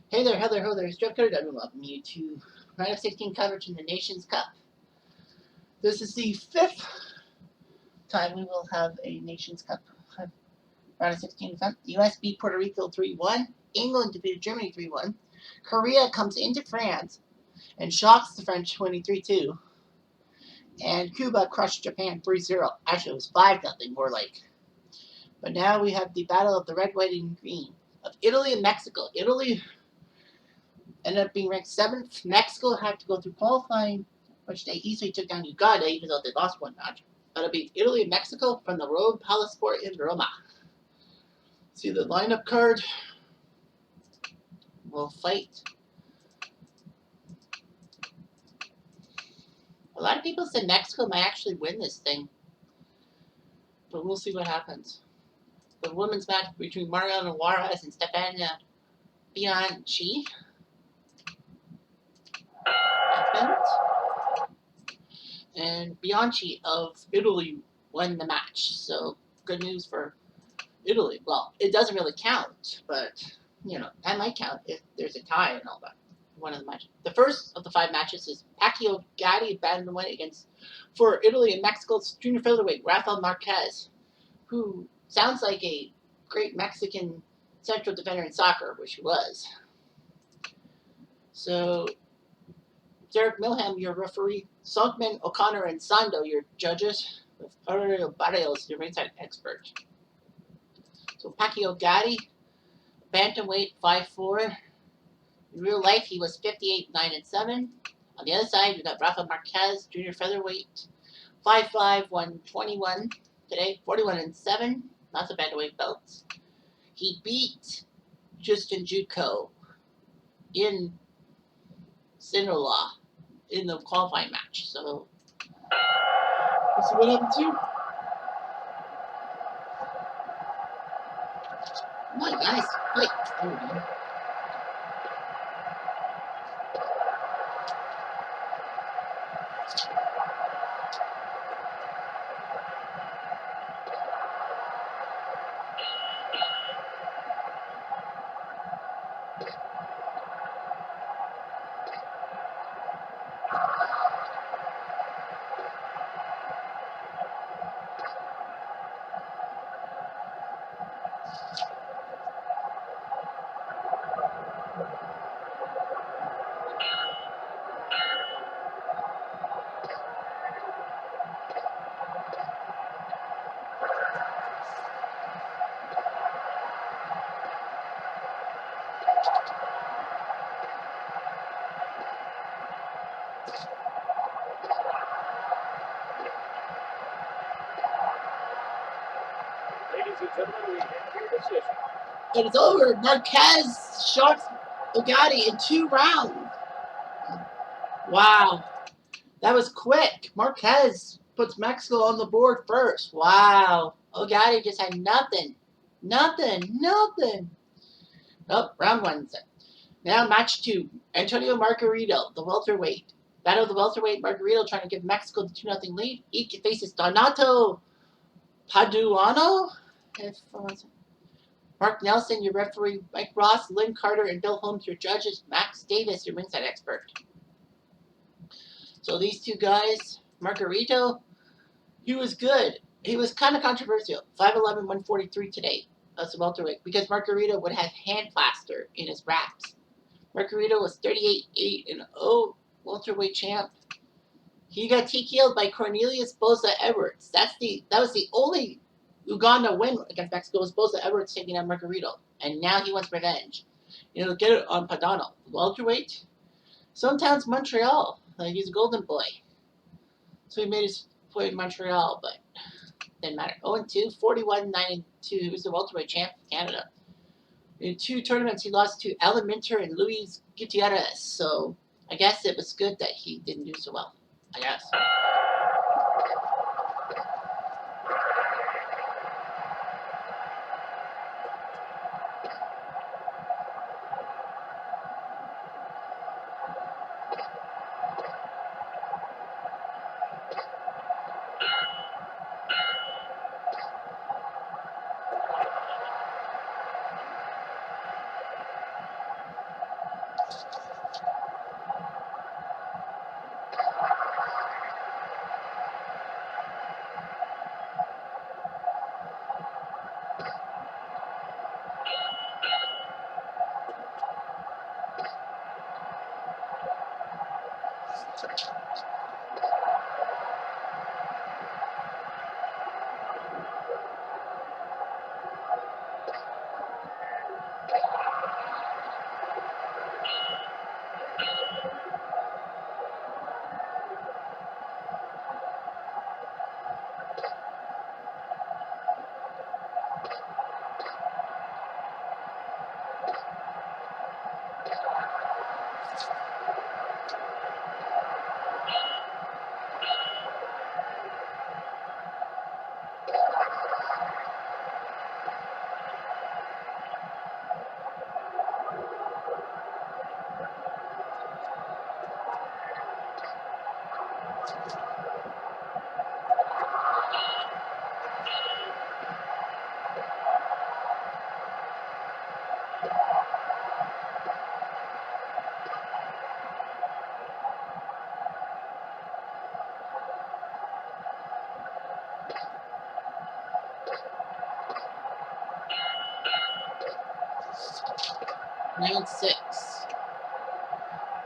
Hey there, Heather, ho there, it's Jeff Cutter. I welcome you to Round of 16 coverage in the Nations Cup. This is the 5th time we will have a Nations Cup Round of 16 event. The US beat Puerto Rico 3-1. England defeated Germany 3-1. Korea comes into France and shocks the French 23-2. And Cuba crushed Japan 3-0. Actually, it was 5-0 more like. But now we have the battle of the red, white, and green of Italy and Mexico. Italy ended up being ranked 7th. Mexico had to go through qualifying, which they easily took down Uganda, even though they lost one match. But it'll be Italy and Mexico from the Road Palasport in Roma. See the lineup card. We'll fight. A lot of people said Mexico might actually win this thing, but we'll see what happens. The women's match between Mariana Juarez and Stefania Bianchi happened. And Bianchi of Italy won the match. So good news for Italy. Well, it doesn't really count, but you know, that might count if there's a tie and all that. One of the matches. The first of the 5 matches is Pacquiao Gatti bantamweight against for Italy and Mexico's junior featherweight Rafael Marquez, who sounds like a great Mexican central defender in soccer, which he was. So Derek Milham, your referee, Salkman, O'Connor, and Sando, your judges, with Aurelio Barrios, your ringside expert. So Pacquiao Gatti, bantamweight 5'4". In real life, he was 58, 9, and 7. On the other side, you got Rafa Marquez, junior featherweight, 5'5", 121 today, 41 and 7. Lots of bantamweight belts. He beat Justin Jutko in Sinaloa in the qualifying match. So we'll see what happens here. My nice fight. There we go. And it's over. Marquez shocks Bugatti in 2 rounds. Wow. That was quick. Marquez puts Mexico on the board first. Wow. Bugatti just had nothing. Nothing. Oh, round 1. Now match 2. Antonio Margarito, the welterweight. Battle of the welterweight. Margarito trying to give Mexico the 2-0 lead. Each faces Donato Paduano. Mark Nelson, your referee. Mike Ross, Lynn Carter, and Bill Holmes, your judges. Max Davis, your ringside expert. So these 2 guys, Margarito, he was good. He was kind of controversial. 5'11", 143 today. That's a welterweight. Because Margarito would have hand plaster in his wraps. Margarito was 38, 8, and 0 welterweight champ. He got TKO'd by Cornelius Boza Edwards. That was the only Uganda win against Mexico was Boza Edwards taking out Margarito. And now he wants revenge. He'll get it on Paduano. Welterweight, sometimes Montreal. He's a golden boy. So he made his play in Montreal, but didn't matter. 0-2, 41, 9-2. He was the welterweight champ of Canada. In 2 tournaments, he lost to Alan Minter and Luis Gutierrez. So I guess it was good that he didn't do so well. I guess. 9-6.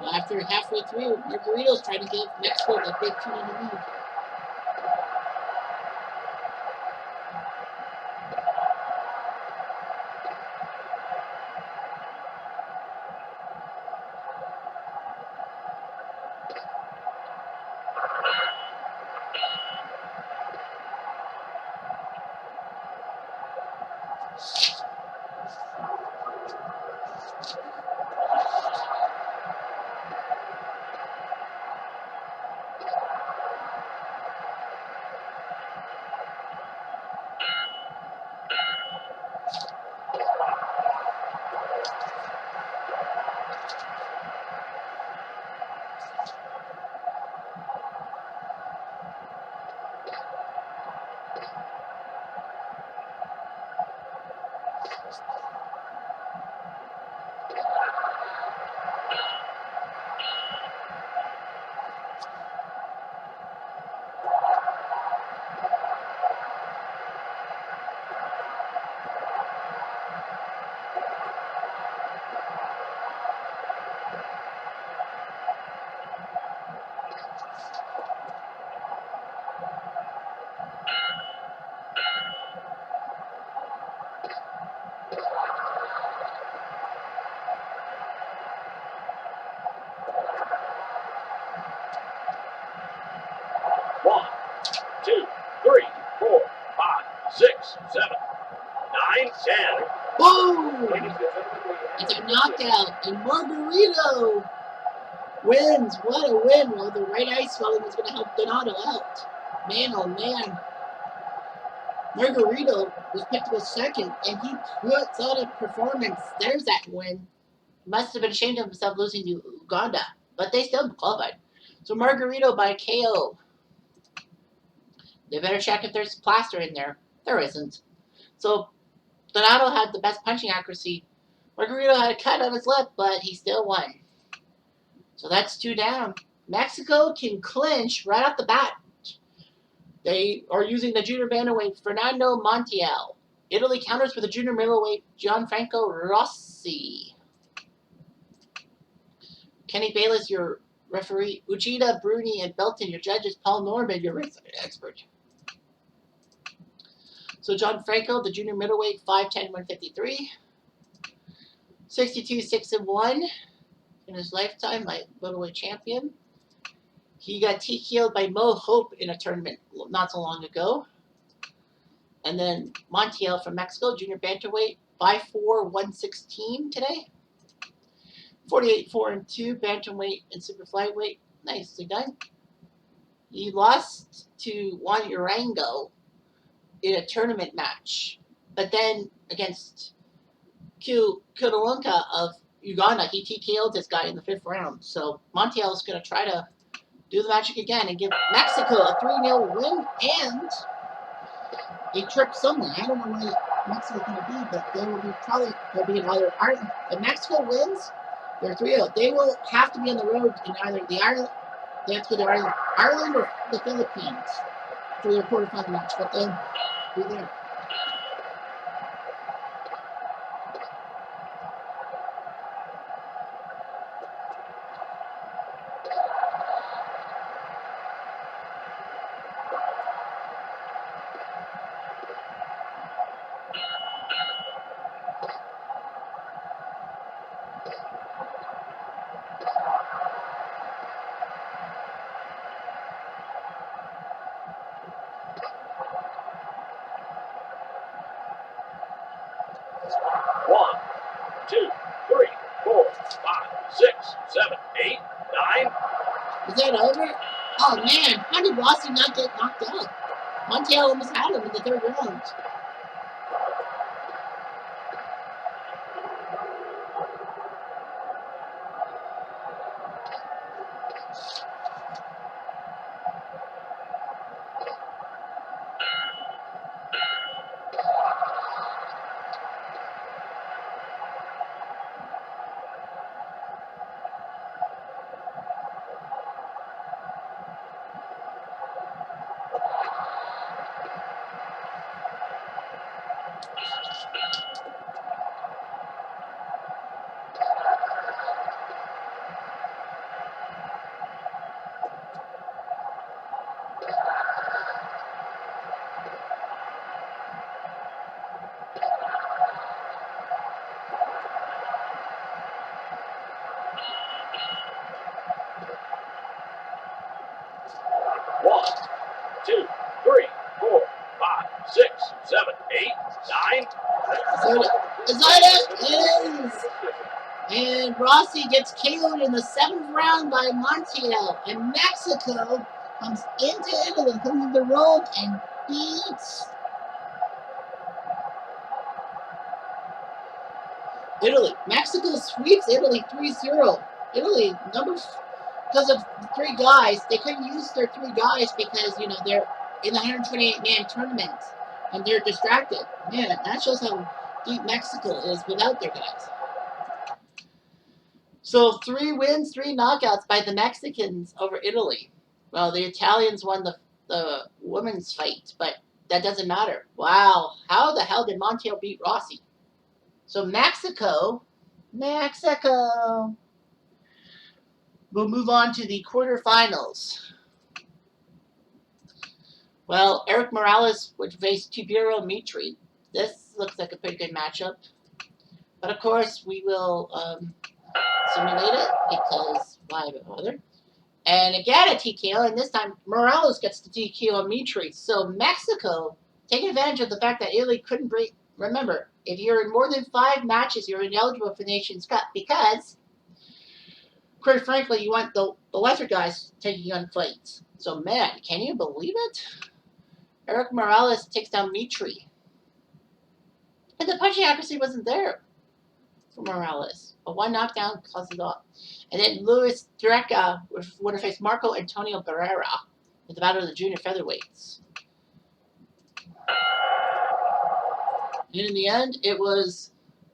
Well, after halfway through, Margarito's trying to give Mexico the big 2 in the lead. One, two, three, four, five, six, seven, 9, 10. Boom! It's a knockout, and Margarito wins. What a win! Well, the right eye swelling was going to help Donato out. Man, oh man. Margarito was picked to go second, and he puts out a performance. There's that win. Must have been ashamed of himself losing to Uganda, but they still qualified. So Margarito by KO. They better check if there's plaster in there. There isn't. So Donato had the best punching accuracy. Margarito had a cut on his lip, but he still won. So that's 2 down. Mexico can clinch right off the bat. They are using the junior bantamweight Fernando Montiel. Italy counters with the junior middleweight Gianfranco Rossi. Kenny Bayless, your referee. Uchida, Bruni, and Belton, your judges. Paul Norman, your expert. So Gianfranco, the junior middleweight, 5'10", 153. 62, 6-1 in his lifetime, my middleweight champion. He got TKO'd by Mo Hope in a tournament not so long ago. And then Montiel from Mexico, junior bantamweight, 5'4", 116 today. 48, 4-2, bantamweight and super flyweight. Nicely done. He lost to Juan Urango in a tournament match. But then against Kudalunka of Uganda, he TKO'd this guy in the 5th round. So Montiel is going to try to do the magic again and give Mexico a 3-0 win and a trip somewhere. I don't know where Mexico's going to be, but they will be they'll be in either Ireland. If Mexico wins, they're 3-0. They will have to be on the road in either the Ireland, they have to go to Ireland or the Philippines for their quarterfinal match, but they'll be there. 1, 2, 3, 4, 5, 6, 7, 8, 9. Is that over? Oh man, how did Rossi not get knocked out? Montiel almost had him in the third round. One, 2, 3, 4, 5, 6, 7, 8, 9. Is that it? Is. And Rossi gets KO'd in the 7th round by Montiel. And Mexico comes into Italy, comes into Rome, and beats Italy. Mexico sweeps Italy 3-0. Italy, because of the 3 guys, they couldn't use their 3 guys because, you know, they're in the 128-man tournament. And they're distracted. Man, that shows how deep Mexico is without their guys. So 3 wins, 3 knockouts by the Mexicans over Italy. Well, the Italians won the women's fight, but that doesn't matter. Wow, how the hell did Montiel beat Rossi? So Mexico will move on to the quarterfinals. Well, Eric Morales would face Tibero Mitri. This looks like a pretty good matchup. But of course, we will simulate it because why bother? And again a TKO, and this time Morales gets the TKO Mitri. So Mexico taking advantage of the fact that Italy couldn't break. Remember, if you're in more than 5 matches, you're ineligible for Nations Cup because, quite frankly, you want the lesser guys taking on fights. So man, can you believe it? Eric Morales takes down Mitri. And the punching accuracy wasn't there for Morales. But 1 knockdown causes it off. And then Luis Dreca would have faced Marco Antonio Barrera in the battle of the junior featherweights. And in the end, it was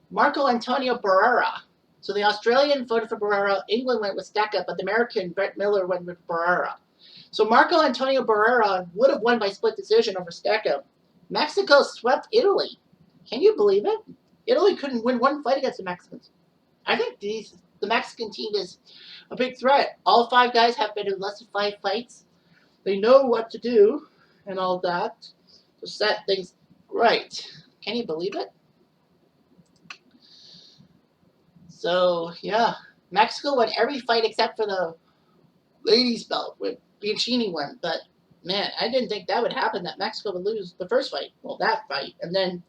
Marco Antonio Barrera. So the Australian voted for Barrera, England went with Steca, but the American Brett Miller went with Barrera. So Marco Antonio Barrera would have won by split decision over Steca. Mexico swept Italy. Can you believe it? Italy couldn't win 1 fight against the Mexicans. I think the Mexican team is a big threat. All 5 guys have been in less than 5 fights. They know what to do and all that to set things right. Can you believe it? So, yeah. Mexico won every fight except for the ladies' belt with Bianchini won. But, man, I didn't think that would happen, that Mexico would lose the first fight. Well, that fight. And then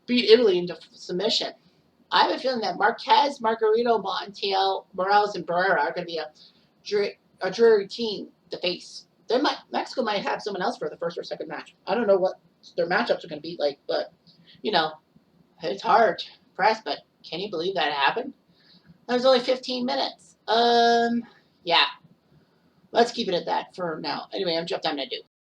beat Italy into submission. I have a feeling that Marquez, Margarita, Montiel, Morales, and Barrera are going to be a dreary team to face. Mexico might have someone else for the first or second match. I don't know what their matchups are going to be like, but, you know, it's hard to press, but can you believe that happened? That was only 15 minutes. Yeah. Let's keep it at that for now. Anyway, I'm going to do.